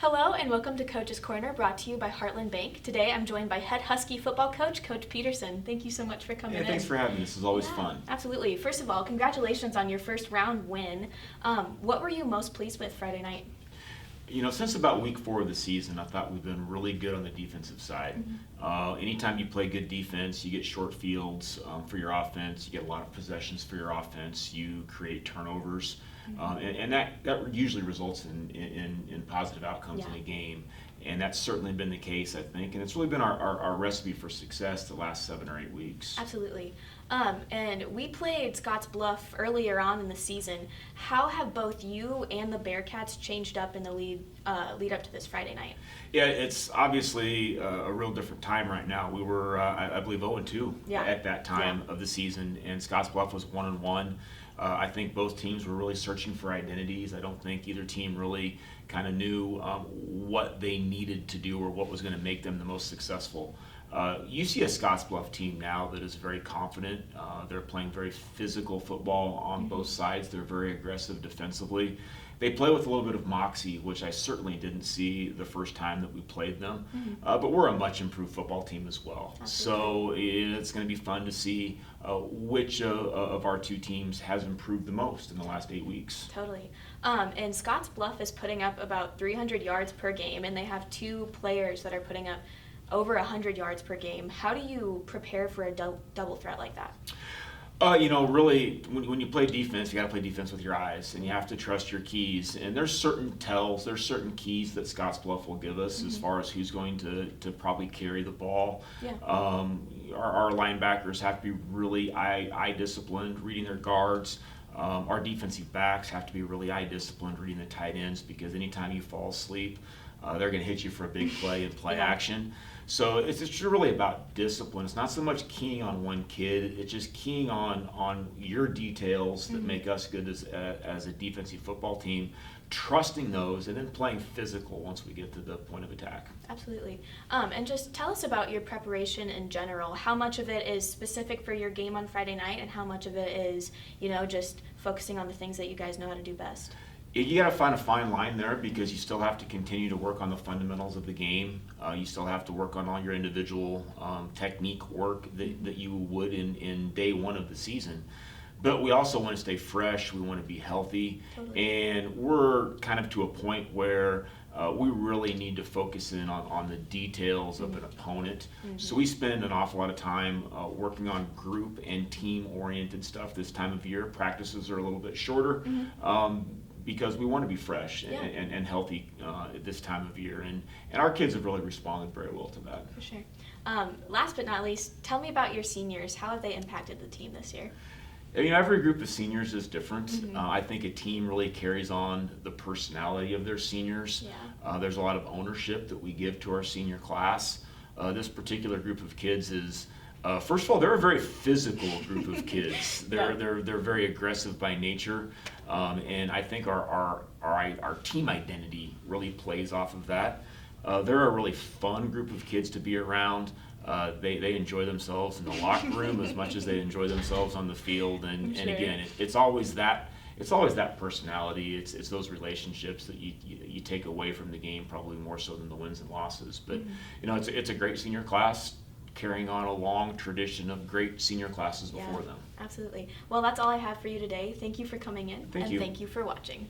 Hello and welcome to Coach's Corner, brought to you by Heartland Bank. Today I'm joined by head Husky football coach, Coach Peterson. Thank you so much for coming in. Thanks for having me. This is always fun. Absolutely. First of all, congratulations on your first round win. What were you most pleased with Friday night? You know, since about week 4 of the season, I thought we've been really good on the defensive side. Anytime you play good defense, you get short fields for your offense, you get a lot of possessions for your offense, you create turnovers, and that usually results in positive outcomes in a game. And that's certainly been the case, I think, and it's really been our recipe for success the last 7 or 8 weeks. Absolutely. And we played Scottsbluff earlier on in the season. How have both you and the Bearcats changed up in the lead up to this Friday night? Yeah, it's obviously a real different time right now. We were, I believe, 0-2 at that time of the season, and Scottsbluff was 1-1. I think both teams were really searching for identities. I don't think either team really kind of knew what they needed to do or what was going to make them the most successful. You see a Scottsbluff team now that is very confident. They're playing very physical football on both sides. They're very aggressive defensively. They play with a little bit of moxie, which I certainly didn't see the first time that we played them. But we're a much improved football team as well. So it's going to be fun to see which of our two teams has improved the most in the last 8 weeks. Totally. And Scottsbluff is putting up about 300 yards per game, and they have 2 players that are putting up over 100 yards per game. How do you prepare for a double threat like that? Really, when you play defense, you got to play defense with your eyes, and you have to trust your keys. And there's certain tells, there's certain keys that Scottsbluff will give us as far as who's going to probably carry the ball. Our linebackers have to be really eye disciplined, reading their guards. Our defensive backs have to be really eye disciplined, reading the tight ends, because anytime you fall asleep, they're going to hit you for a big play and play action. So it's really about discipline. It's not so much keying on one kid. It's just keying on your details that make us good as a defensive football team, trusting those, and then playing physical once we get to the point of attack. Absolutely. And just tell us about your preparation in general. How much of it is specific for your game on Friday night, and how much of it is, just focusing on the things that you guys know how to do best? You got to find a fine line there, because you still have to continue to work on the fundamentals of the game. You still have to work on all your individual technique work that you would in day 1 of the season. But we also want to stay fresh. We want to be healthy. And we're kind of to a point where we really need to focus in on the details of an opponent. So we spend an awful lot of time working on group and team-oriented stuff this time of year. Practices are a little bit shorter. Because we want to be fresh and healthy at this time of year. And our kids have really responded very well to that. For sure. Last but not least, tell me about your seniors. How have they impacted the team this year? Every group of seniors is different. I think a team really carries on the personality of their seniors. There's a lot of ownership that we give to our senior class. This particular group of kids is, first of all, they're a very physical group of kids. They're very aggressive by nature, and I think our team identity really plays off of that. They're a really fun group of kids to be around. They enjoy themselves in the locker room as much as they enjoy themselves on the field, and again, it's always that personality. It's those relationships that you take away from the game, probably more so than the wins and losses. But it's a great senior class, carrying on a long tradition of great senior classes before them. Absolutely. Well, that's all I have for you today. Thank you for coming in. Thank you. Thank you for watching.